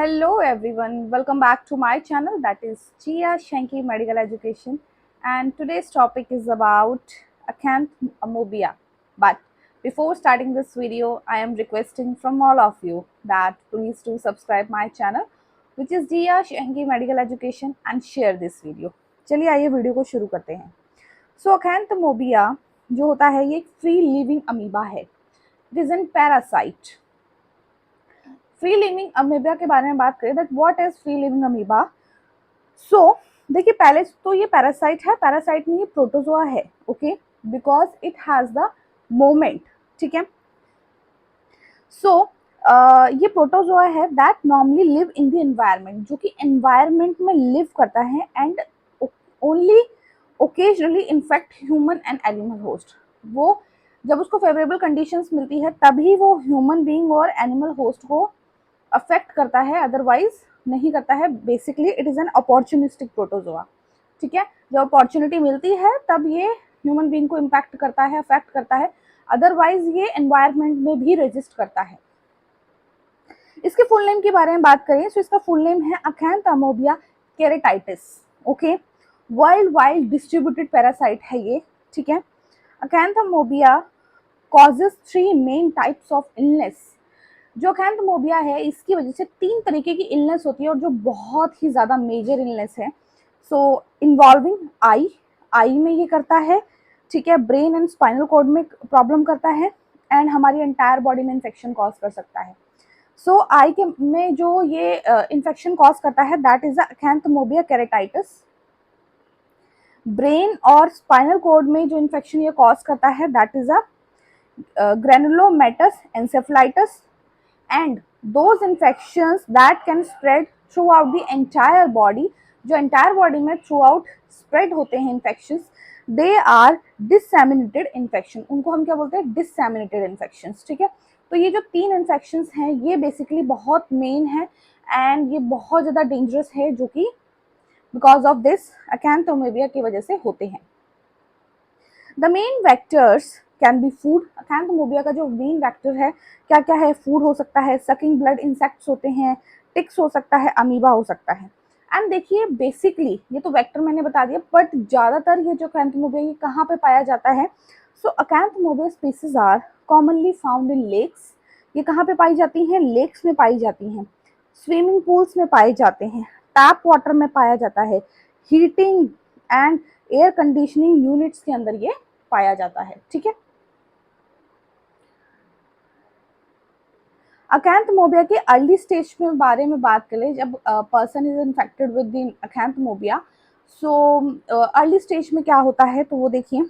Hello everyone, welcome back to my channel, that is Chia Shanky Medical Education, and today's topic is about acanthamoebia. But before starting this video, I am requesting from all of you that please do subscribe my channel which is Chia Shanky Medical Education and share this video. चलिए आइए video को शुरू करते हैं. So acanthamoebia जो होता है ये एक फ्री लिविंग अमीबा है. It is an parasite. Free living amoeba के बारे में बात करें that what is free living amoeba. So देखिए पहले तो ये पैरासाइट है. पैरासाइट में ये प्रोटोजोआ है. Okay, because it has the moment. ठीक है. सो ये प्रोटोजोआ है that normally live in the environment, जो कि एनवायरनमेंट में लिव करता है and only occasionally infect human and animal host. वो जब उसको फेवरेबल कंडीशंस मिलती है तभी वो ह्यूमन बीइंग और एनिमल होस्ट को अफेक्ट करता है, अदरवाइज नहीं करता है. Basically it is an opportunistic protozoa. ठीक है. जब अपॉर्चुनिटी मिलती है तब ये ह्यूमन बीइंग को इम्पैक्ट करता है, अफेक्ट करता है, अदरवाइज ये एनवायरनमेंट में भी रेजिस्ट करता है. इसके फुल नेम के बारे में बात करें तो इसका फुल नेम है acanthamoebia keratitis. Okay, world wide distributed parasite है ये. ठीक है. acanthamoebia causes 3 main types of illness. जो acanthamoebia है इसकी वजह से 3 तरीके की इलनेस होती है और जो बहुत ही ज़्यादा मेजर इलनेस है. सो इन्वॉल्विंग आई में ये करता है. ठीक है. ब्रेन एंड स्पाइनल कॉर्ड में प्रॉब्लम करता है एंड हमारी एंटायर बॉडी में इन्फेक्शन कॉज कर सकता है. सो आई के में जो ये इन्फेक्शन कॉज करता है that is acanthamoebia keratitis. Brain और स्पाइनल कॉर्ड में जो इन्फेक्शन ये कॉज करता है that is granulomatous encephalitis. And those infections that can spread throughout the entire body, जो entire body में throughout spread होते हैं infections, they are disseminated infection. उनको हम क्या बोलते हैं? disseminated infections. ठीक है. तो ये जो 3 infections हैं ये basically बहुत main है and ये बहुत ज़्यादा dangerous है, जो कि because of this acanthamoebia की वजह से होते हैं. The main vectors can be food. acanthamoebia का जो मेन वेक्टर है क्या क्या है? फूड हो सकता है, सकिंग ब्लड इंसेक्ट्स होते हैं, टिक्स हो सकता है, अमीबा हो सकता है. एंड देखिए बेसिकली ये तो वेक्टर मैंने बता दिया, बट ज़्यादातर ये जो acanthamoebia ये कहाँ पे पाया जाता है? So acanthamoebia species are commonly found in lakes. ये कहाँ पे पाई जाती हैं? लेक्स में पाई जाती हैं, स्विमिंग पूल्स में पाए जाते हैं, टैप वाटर में पाया जाता है, heating and air conditioning units के अंदर ये पाया जाता है. ठीक है. acanthamoebia के अर्ली स्टेज में बारे में बात करें, जब person is infected with the acanthamoebia, so early stage में क्या होता है तो वो देखिए,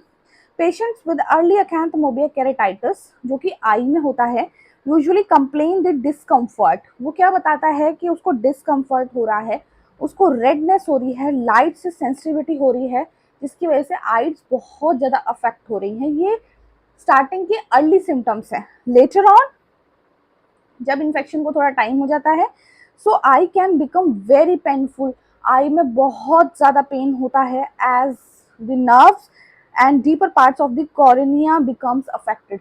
patients with early acanthamoebia keratitis जो कि आई में होता है यूजुअली कंप्लेन द डिस्कम्फर्ट. वो क्या बताता है कि उसको डिस्कम्फर्ट हो रहा है, उसको रेडनेस हो रही है, लाइट से सेंसिटिविटी हो रही है, जिसकी वजह से आइज बहुत ज़्यादा अफेक्ट हो रही हैं. ये स्टार्टिंग के अर्ली सिम्टम्स हैं. लेटर ऑन जब इन्फेक्शन को थोड़ा टाइम हो जाता है, so I can become very painful. Eye में बहुत ज़्यादा पेन होता है as the nerves and deeper parts of the cornea becomes affected.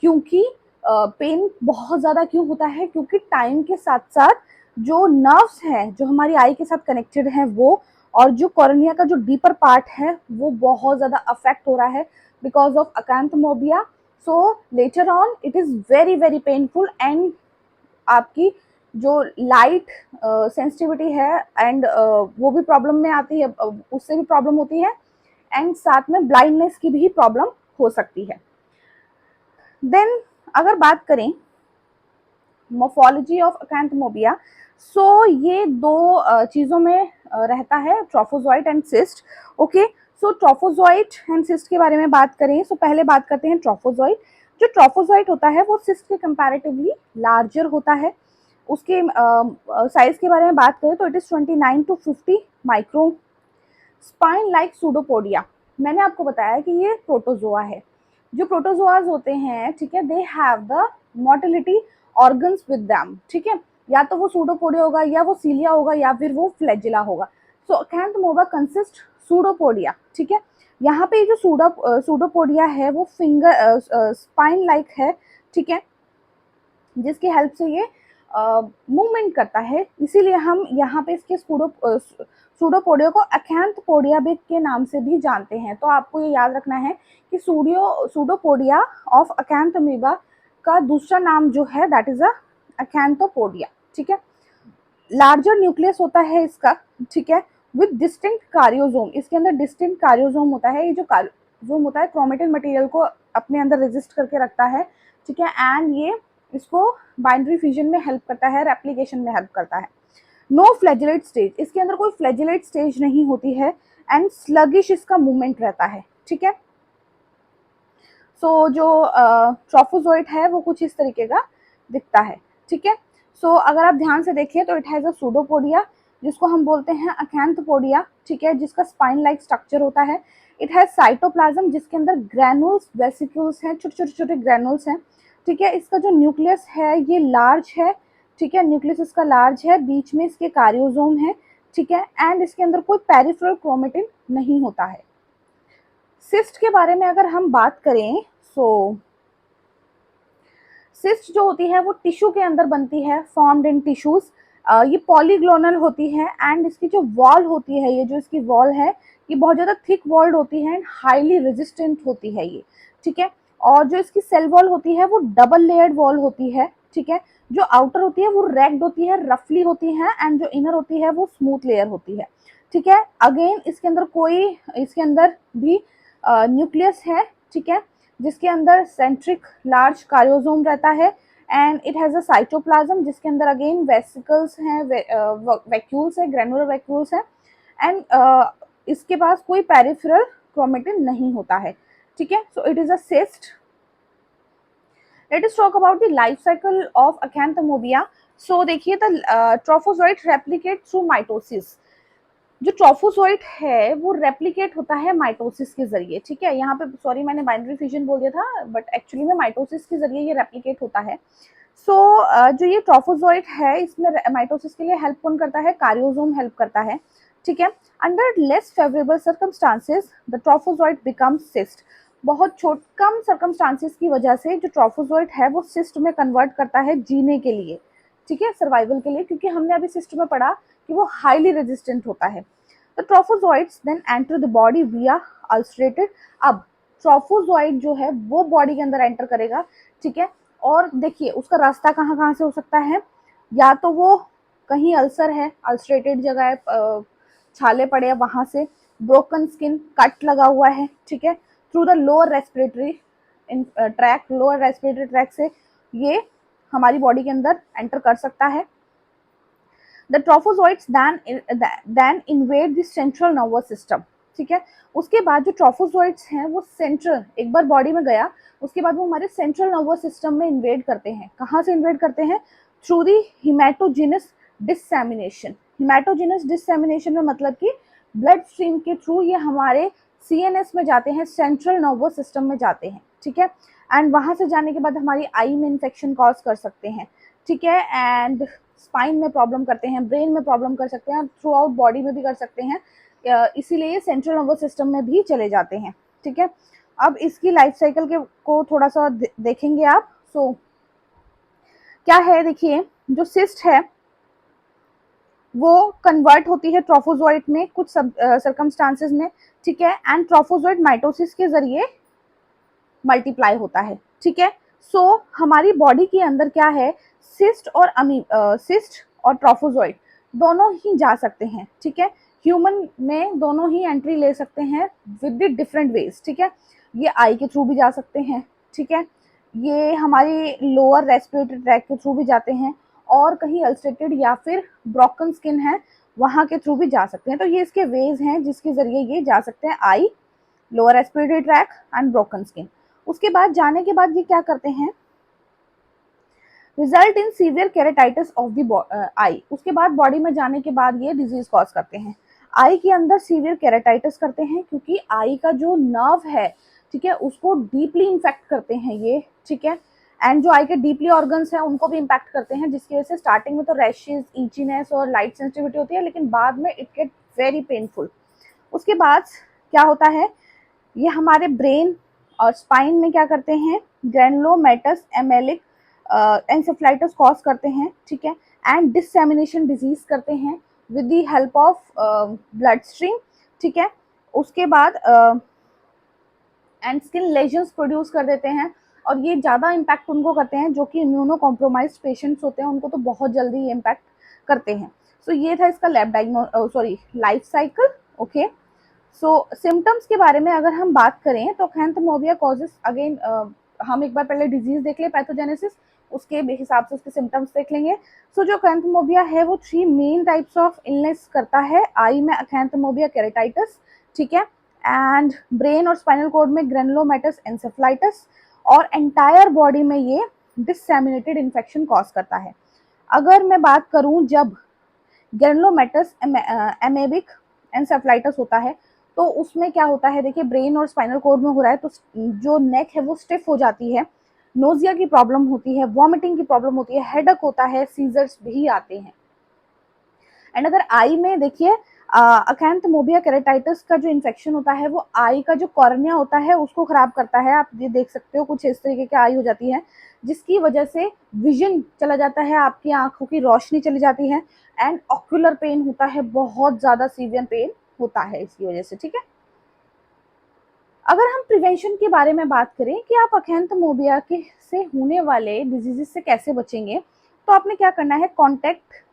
क्योंकि पेन बहुत ज़्यादा क्यों होता है? क्योंकि टाइम के साथ साथ जो नर्व्स हैं जो हमारी आई के साथ कनेक्टेड हैं वो, और जो कॉर्निया का जो डीपर पार्ट है वो बहुत ज़्यादा अफेक्ट हो रहा है because of acanthamoebia. So later on it is very very painful and आपकी जो लाइट सेंसिटिविटी है एंड वो भी प्रॉब्लम में आती है, उससे भी प्रॉब्लम होती है एंड साथ में ब्लाइंडनेस की भी प्रॉब्लम हो सकती है. देन अगर बात करें मोर्फोलॉजी ऑफ acanthamoebia, सो ये 2 चीज़ों में रहता है, trophozoite and cyst. Okay, so trophozoite and cyst के बारे में बात करें सो पहले बात करते हैं ट्रोफोजोइट. जो ट्रोफोजोइट होता है वो सिस्ट के कंपैरेटिवली लार्जर होता है. उसके साइज के बारे में बात करें तो it is 29 to 50 micro. Spine like pseudopodia, मैंने आपको बताया कि ये प्रोटोजोआ है. जो प्रोटोजोआज होते हैं, ठीक है, they have the motility organs with them. ठीक है. या तो वो सूडोपोडिया होगा या वो सीलिया होगा या फिर वो फ्लैजिला होगा. सो acanthamoebia कंसिस्ट सूडोपोडिया. ठीक है. यहाँ पे जो सूडोपोडिया है वो फिंगर स्पाइन लाइक है. ठीक है. जिसकी हेल्प से ये मूवमेंट करता है, इसीलिए हम यहाँ पे इसके सूडोपोडिया को अकैंथोपोडिया भी के नाम से भी जानते हैं। तो आपको ये याद रखना है कि सूडोपोडिया ऑफ अकैंथोमीबा का दूसरा नाम जो है दैट इज अकैंथोपोडिया। ठीक है, लार्जर न्यूक्लियस होता है इसका, ठीक है, विद डिस्टिंक्ट कार्योसोम। इसके अंदर डिस्टिंक्ट कार्योसोम होता है। ये जो कार्योसोम होता है क्रोमेटिन मटेरियल को अपने अंदर रेजिस्ट करके रखता है, ठीक है, एंड ये इसको बाइंडरी फ्यूजन में हेल्प करता है, रेप्लिकेशन में हेल्प करता है। नो फ्लैजेलेट स्टेज, इसके अंदर कोई फ्लैजेलेट स्टेज नहीं होती है, एंड स्लगिश इसका मूवमेंट रहता है। ठीक है, सो जो ट्रोफोजोइट है वो कुछ इस तरीके का दिखता है। ठीक है, सो अगर आप ध्यान से देखिए तो इट हैज़ अ सूडोपोडिया जिसको हम बोलते हैं अकैंथोपोडिया, ठीक है, जिसका स्पाइन लाइक स्ट्रक्चर होता है। इट हैज साइटोप्लाज्म जिसके अंदर ग्रैनुल्स वेसिक्यूल्स हैं, छोटे छोटे छोटे ग्रैनुल्स हैं। ठीक है, इसका जो न्यूक्लियस है ये लार्ज है, ठीक है, न्यूक्लियस इसका लार्ज है, बीच में इसके कार्योसोम है, ठीक है, एंड इसके अंदर कोई पेरिफेरल क्रोमेटिन नहीं होता है। सिस्ट के बारे में अगर हम बात करें सो सिस्ट जो होती है वो टिश्यू के अंदर बनती है, फॉर्म्ड इन टिश्यूज। ये पॉलीग्लोनल होती है, एंड इसकी जो वॉल होती है, ये जो इसकी वॉल है ये बहुत ज़्यादा थिक वॉल्ड होती है एंड हाईली रेजिस्टेंट होती है ये। ठीक है, और जो इसकी सेल वॉल होती है वो डबल लेयर्ड वॉल होती है। ठीक है, जो आउटर होती है वो रैग्ड होती है, रफली होती है, एंड जो इनर होती है वो स्मूथ लेयर होती है। ठीक है, अगेन इसके अंदर भी न्यूक्लियस है, ठीक है, जिसके अंदर सेंट्रिक लार्ज कार्योसोम रहता है, and it has a cytoplasm जिसके अंदर अगेन वेसिकल्स हैं, वैक्यूल्स है, ग्रैनुलर वैक्यूल्स है, एंड इसके पास कोई पेरिफेरल क्रोमेटिन नहीं होता है। ठीक है, so it is a cyst. Let us talk about the life cycle of acanthamoeba. So देखिए, the trophozoite replicate through mitosis. जो ट्रोफोजोइट है वो रेप्लिकेट होता है माइटोसिस के जरिए। ठीक है, यहाँ पे सॉरी मैंने बाइनरी फ्यूजन बोल दिया था, बट एक्चुअली में माइटोसिस के जरिए ये रेप्लिकेट होता है। सो जो ये ट्रोफोजोइट है इसमें माइटोसिस के लिए हेल्प कौन करता है? कार्योसोम हेल्प करता है। ठीक है, under less favourable circumstances the trophozoite become cyst. बहुत कम सर्कमस्टांसेस की वजह से जो ट्रोफोजोइट है वो सिस्ट में कन्वर्ट करता है जीने के लिए, ठीक है, सर्वाइवल के लिए, क्योंकि हमने अभी सिस्ट में पढ़ा कि वो हाईली रेजिस्टेंट होता है। The trophozoites then enter the body via ulcerated. अब ट्रोफोजोइट जो है वो बॉडी के अंदर एंटर करेगा, ठीक है, और देखिए उसका रास्ता कहाँ कहाँ से हो सकता है, या तो वो कहीं अल्सर है, अल्सरेटेड जगह है, छाले पड़े हैं वहां से, ब्रोकन स्किन, कट लगा हुआ है, ठीक है, through the lower respiratory track, lower respiratory track से ये हमारी बॉडी के अंदर एंटर कर सकता है। The trophozoites then invade the central nervous system। ठीक है, उसके बाद जो ट्रोफोजोइट्स हैं वो सेंट्रल, एक बार बॉडी में गया उसके बाद वो हमारे सेंट्रल नर्वस सिस्टम में इन्वेड करते हैं। कहाँ से इन्वेड करते हैं? Through the हिमेटोजिनस डिससेमिनेशन। हिमेटोजिनस डिससेमिनेशन में मतलब कि ब्लड स्ट्रीम के थ्रू ये हमारे सीएनएस में जाते हैं, सेंट्रल नर्वस सिस्टम में जाते हैं, ठीक है, एंड वहां से जाने के बाद हमारी आई में इन्फेक्शन कॉज कर सकते हैं, ठीक है, एंड स्पाइन में प्रॉब्लम करते हैं, ब्रेन में प्रॉब्लम कर सकते हैं, थ्रू आउट बॉडी में भी कर सकते हैं, इसीलिए सेंट्रल नर्वस सिस्टम में भी चले जाते हैं। ठीक है, अब इसकी लाइफ साइकिल के को थोड़ा सा देखेंगे आप। सो क्या है, देखिए जो सिस्ट है वो कन्वर्ट होती है ट्रोफोजोइट में कुछ सर्कमस्टांसेस में, ठीक है, एंड ट्रोफोजोइट माइटोसिस के जरिए मल्टीप्लाई होता है। ठीक है, सो हमारी बॉडी के अंदर क्या है, सिस्ट और ट्रोफोजोइट दोनों ही जा सकते हैं। ठीक है, ह्यूमन में दोनों ही एंट्री ले सकते हैं विद द डिफरेंट वेज। ठीक है, ये आई के थ्रू भी जा सकते हैं, ठीक है, ये हमारी लोअर रेस्पिरेटरी ट्रैक के थ्रू भी जाते हैं, और कहीं अल्सरेटेड या फिर ब्रोकन स्किन है वहां के थ्रू भी जा सकते हैं। तो ये इसके वेज हैं जिसके जरिए ये जा सकते हैं, eye, lower respiratory tract and broken skin. उसके बाद जाने के बाद ये क्या करते हैं, result in severe keratitis of the eye. उसके बाद बॉडी में जाने के बाद ये डिजीज कॉज करते हैं, आई के अंदर सीवियर केरेटाइटिस करते हैं, क्योंकि आई का जो नर्व है, ठीक है, उसको डीपली इन्फेक्ट करते हैं ये, ठीक है, एंड जो आई के डीपली ऑर्गन्स हैं उनको भी इम्पैक्ट करते हैं, जिसकी वजह से स्टार्टिंग में तो रैशेज, ईचीनेस और लाइट सेंसिटिविटी होती है, लेकिन बाद में इट गेट वेरी पेनफुल। उसके बाद क्या होता है, ये हमारे ब्रेन और स्पाइन में क्या करते हैं, ग्रैनुलोमेटस एमेलिक एंसेफ्लाइटिस कॉज करते हैं, ठीक है, एंड डिससेमिनेशन डिजीज करते हैं with the help of blood stream, ठीक है। उसके बाद एंड स्किन लेजन्स प्रोड्यूस कर देते हैं, और ये ज़्यादा इम्पैक्ट उनको करते हैं जो कि इम्यूनो कॉम्प्रोमाइज्ड पेशेंट्स होते हैं, उनको तो बहुत जल्दी ये इम्पैक्ट करते हैं। सो ये था इसका लाइफ साइकिल। ओके, सो सिम्टम्स के बारे में अगर हम बात करें तो अकैंथोमोबिया कॉजेस अगेन, हम एक बार पहले डिजीज देख ले, पैथोजेनेसिस, उसके हिसाब से उसके सिम्टम्स देख लेंगे। सो जो अकैंथोमोबिया है वो 3 मेन टाइप्स ऑफ इलनेस करता है। आई में अकैंथोमोबिया केरेटाइटिस, ठीक है, एंड ब्रेन और स्पाइनल कॉर्ड में ग्रेनुलोमेटस एंसेफ्लाइटिस, और एंटायर बॉडी में ये डिससेमिनेटेड इन्फेक्शन कॉज करता है। अगर मैं बात करूं जब ग्रेनुलोमेटस एमेबिक एंसेफ्लाइटिस होता है तो उसमें क्या होता है, देखिए ब्रेन और स्पाइनल कॉर्ड में हो रहा है तो जो नेक है वो स्टिफ हो जाती है, नोजिया की प्रॉब्लम होती है, वॉमिटिंग की प्रॉब्लम होती है, हेडेक होता है, सीजर्स भी आते हैं। एंड अगर आई में देखिए अकैंथोमोबिया केरेटाइटिस का जो इन्फेक्शन होता है वो आई का जो कॉर्निया होता है उसको खराब करता है। आप ये देख सकते हो कुछ इस तरीके की आई हो जाती है जिसकी वजह से विजन चला जाता है, आपकी आंखों की रोशनी चली जाती है, एंड ऑक्यूलर पेन होता है, बहुत ज़्यादा सीवियर पेन होता है इसकी वजह से, ठीक है। अगर हम प्रिवेंशन के बारे में बात करें कि आप अकैंथोमोबिया के से होने वाले डिजीजेस से कैसे बचेंगे, तो आपने क्या करना है, contact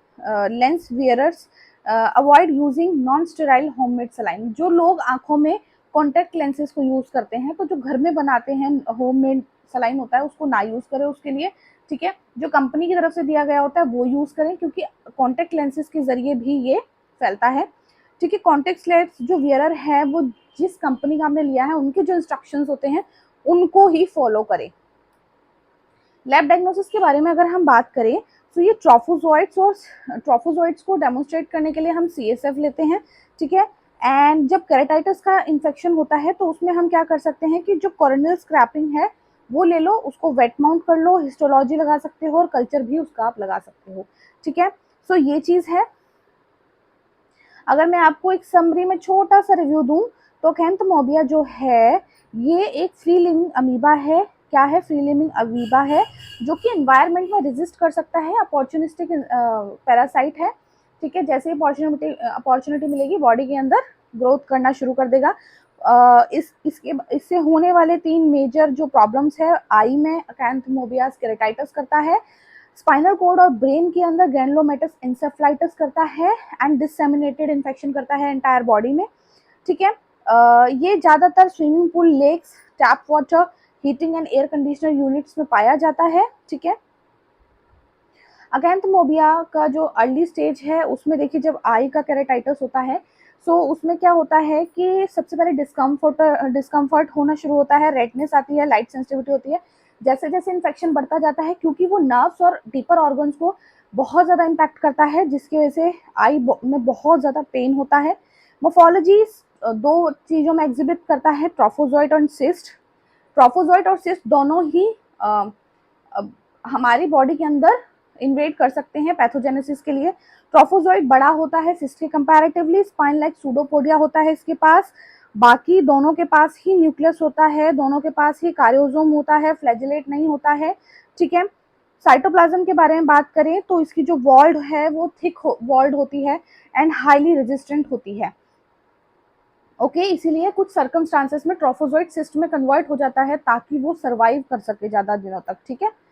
lens wearers avoid using non sterile homemade saline. जो लोग आंखों में कॉन्टैक्ट लेंसेज को यूज़ करते हैं तो जो घर में बनाते हैं होममेड सलाइन होता है उसको ना यूज़ करें उसके लिए, ठीक है। जो कंपनी की तरफ से दिया गया होता है वो यूज़ करें, क्योंकि कॉन्टैक्ट लेंसेज के ज़रिए भी ये फैलता है, ठीक है। कॉन्टैक्ट लेंस जो वियरर है वो जिस कंपनी का हमने लिया है उनके जो इंस्ट्रक्शंस होते हैं उनको ही फॉलो करें। लैब डायग्नोसिस के बारे में अगर हम बात करें तो ये ट्रोफोजोइड्स को डेमोन्स्ट्रेट करने के लिए हम CSF लेते हैं, ठीक है। एंड जब केरेटाइटिस का इन्फेक्शन होता है तो उसमें हम क्या कर सकते हैं कि जो कॉर्नियल स्क्रैपिंग है वो ले लो, उसको वेट माउंट कर लो, हिस्टोलॉजी लगा सकते हो और कल्चर भी उसका आप लगा सकते हो, ठीक है। सो ये चीज़ है। अगर मैं आपको एक समरी में छोटा सा रिव्यू दूं तो अकैंथोमोबिया जो है ये एक फ्री लिविंग अमीबा है। क्या है? फ्री लिविंग अमीबा है जो कि एनवायरनमेंट में रेजिस्ट कर सकता है, अपॉर्चुनिस्टिक पैरासाइट है, ठीक है। जैसे ही अपॉर्चुनिटी मिलेगी बॉडी के अंदर ग्रोथ करना शुरू कर देगा। इससे होने वाले 3 मेजर जो प्रॉब्लम्स है, आई में अकैंथोमोबियास केरेटाइटिस करता है, स्पाइनल कोड और ब्रेन के अंदर ग्रैनुलोमेटस एंसेफ्लाइटिस करता है, एंड डिससेमिनेटेड इन्फेक्शन करता है एंटायर बॉडी में, ठीक है। ये ज़्यादातर swimming pool, lakes, tap water, heating and air conditioner units में पाया जाता है, ठीक है। अकैंथोमोबिया का जो अर्ली स्टेज है उसमें देखिए जब आई का केरेटाइटिस होता है सो उसमें क्या होता है कि सबसे पहले डिस्कम्फर्ट होना शुरू होता है, रेडनेस आती है, लाइट सेंसिटिविटी होती है। जैसे जैसे इन्फेक्शन बढ़ता जाता है, क्योंकि वो नर्व्स और डीपर ऑर्गन्स को बहुत ज़्यादा इम्पैक्ट करता है, जिसकी वजह से आई में बहुत ज़्यादा पेन होता है। मोफोलॉजी 2 चीज़ों में एग्जिबिट करता है, ट्रोफोजोइट और सिस्ट। ट्रोफोजोइट और सिस्ट दोनों ही हमारी बॉडी के अंदर इन्वेड कर सकते हैं पैथोजेनेसिस के लिए। ट्रोफोजोइट बड़ा होता है सिस्ट के कंपैरेटिवली, स्पाइन लाइक सूडोपोडिया होता है इसके पास, बाकी दोनों के पास ही न्यूक्लियस होता है, दोनों के पास ही कार्योसोम होता है, फ्लैजिलेट नहीं होता है, ठीक है। साइटोप्लाज्म के बारे में बात करें तो इसकी जो वॉल्ड है वो थिक वॉल्ड होती है एंड हाईली रेजिस्टेंट होती है, ओके। इसीलिए कुछ सर्कमस्टांसेस में ट्रोफोजोइट सिस्ट में कन्वर्ट हो जाता है ताकि वो सर्वाइव कर सके ज़्यादा दिनों तक, ठीक है।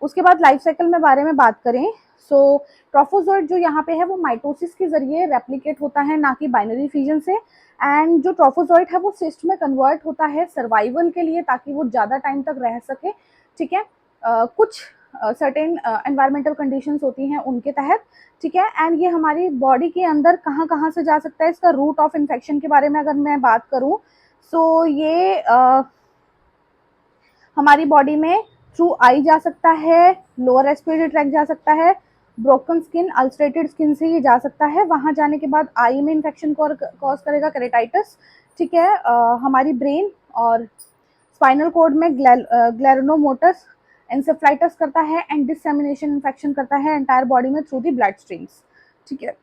उसके बाद लाइफ साइकिल में बारे में बात करें सो ट्रोफोजोइट जो यहाँ पे है वो माइटोसिस के जरिए रेप्लिकेट होता है, ना कि बाइनरी फिजन से। एंड जो ट्रोफोजोइट है वो सिस्ट में कन्वर्ट होता है सर्वाइवल के लिए ताकि वो ज़्यादा टाइम तक रह सके, ठीक है। कुछ सर्टेन एनवायरमेंटल कंडीशंस होती हैं उनके तहत, ठीक है। एंड ये हमारी बॉडी के अंदर कहाँ कहाँ से जा सकता है, इसका रूट ऑफ इन्फेक्शन के बारे में अगर मैं बात करूँ सो ये हमारी बॉडी में थ्रू आई जा सकता है, लोअर रेस्पिरेटरी ट्रैक जा सकता है, ब्रोकन स्किन, अल्सरेटेड स्किन से ये जा सकता है। वहाँ जाने के बाद आई में इन्फेक्शन कॉज करेगा केरेटाइटिस, ठीक है। हमारी ब्रेन और स्पाइनल कोड में ग्लेरनोमोटस एंसेफ्लाइटिस करता है एंड डिससेमिनेशन इन्फेक्शन करता है एंटायर बॉडी में थ्रू दी ब्लड स्ट्रीम्स, ठीक है।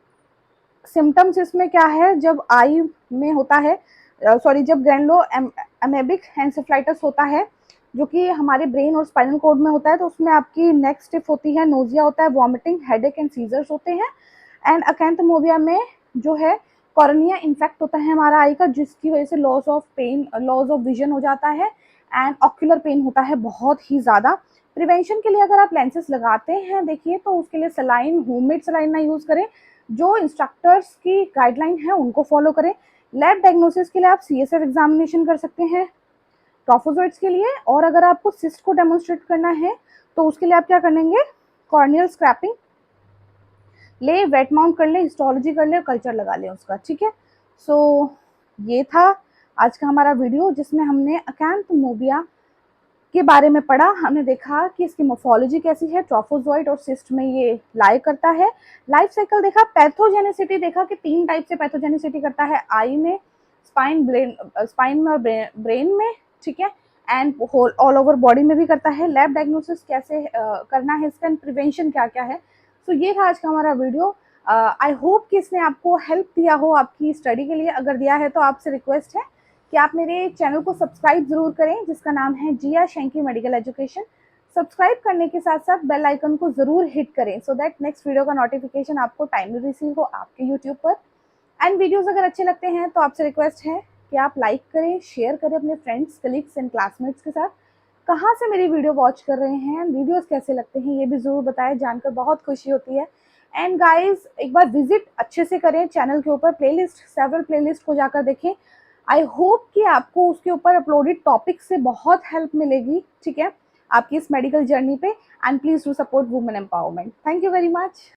सिम्टम्स इसमें क्या है, जब आई में होता है, जब ग्रैनुलो एमेबिक एंसेफ्लाइटिस होता है जो कि हमारे ब्रेन और स्पाइनल कॉर्ड में होता है। तो उसमें आपकी नेक स्टिफ होती है, नोजिया होता है, वॉमिटिंग, हेडेक एंड सीजर्स होते हैं। एंड अकैंथोमोबिया में जो है कॉर्निया इन्फेक्ट होता है हमारा आई का, जिसकी वजह से लॉस ऑफ विजन हो जाता है एंड ऑक्यूलर पेन होता है बहुत ही ज़्यादा। प्रिवेंशन के लिए अगर आप लेंसेज लगाते हैं देखिए, तो उसके लिए सलाइन, होममेड सलाइन ना यूज़ करें, जो इंस्ट्रक्टर्स की गाइडलाइन है उनको फॉलो करें। लैब डायग्नोसिस के लिए आप CSF एग्जामिनेशन कर सकते हैं ट्रोफोजोइड्स के लिए। और अगर आपको सिस्ट को डेमोन्स्ट्रेट करना है तो उसके लिए आप क्या करेंगे, कॉर्नियल स्क्रैपिंग ले, वेट माउंट कर ले, हिस्टोलॉजी कर ले, कल्चर लगा ले उसका, ठीक है। सो ये था आज का हमारा वीडियो, जिसमें हमने अकैंथोमोबिया के बारे में पढ़ा। हमने देखा कि इसकी मोर्फोलॉजी कैसी है, ट्रोफोजोइड और सिस्ट में ये लाई करता है। लाइफ साइकिल देखा, पैथोजेनिसिटी देखा कि 3 टाइप से पैथोजेनिसिटी करता है, आई में, स्पाइन में और ब्रेन में, ठीक है, एंड ऑल ओवर बॉडी में भी करता है। लैब डायग्नोसिस कैसे करना है इसका, प्रिवेंशन क्या क्या है। सो ये था आज का हमारा वीडियो। आई होप कि इसने आपको हेल्प दिया हो आपकी स्टडी के लिए। अगर दिया है तो आपसे रिक्वेस्ट है कि आप मेरे चैनल को सब्सक्राइब जरूर करें, जिसका नाम है जिया शेंकी मेडिकल एजुकेशन। सब्सक्राइब करने के साथ साथ बेल आइकन को जरूर हिट करें, सो दैट नेक्स्ट वीडियो का नोटिफिकेशन आपको टाइमली रिसीव हो आपके यूट्यूब पर। एंड वीडियोस अगर अच्छे लगते हैं तो आपसे रिक्वेस्ट है कि आप लाइक करें, शेयर करें अपने फ्रेंड्स, कलीग्स एंड क्लासमेट्स के साथ। कहाँ से मेरी वीडियो वॉच कर रहे हैं, वीडियोस कैसे लगते हैं, ये भी ज़रूर बताएं, जानकर बहुत खुशी होती है। एंड गाइस, एक बार विजिट अच्छे से करें चैनल के ऊपर, प्लेलिस्ट, सेवरल प्लेलिस्ट को जाकर देखें। आई होप कि आपको उसके ऊपर अपलोडेड टॉपिक से बहुत हेल्प मिलेगी, ठीक है, आपकी इस मेडिकल जर्नी पे। And please do support women empowerment. Thank you very much.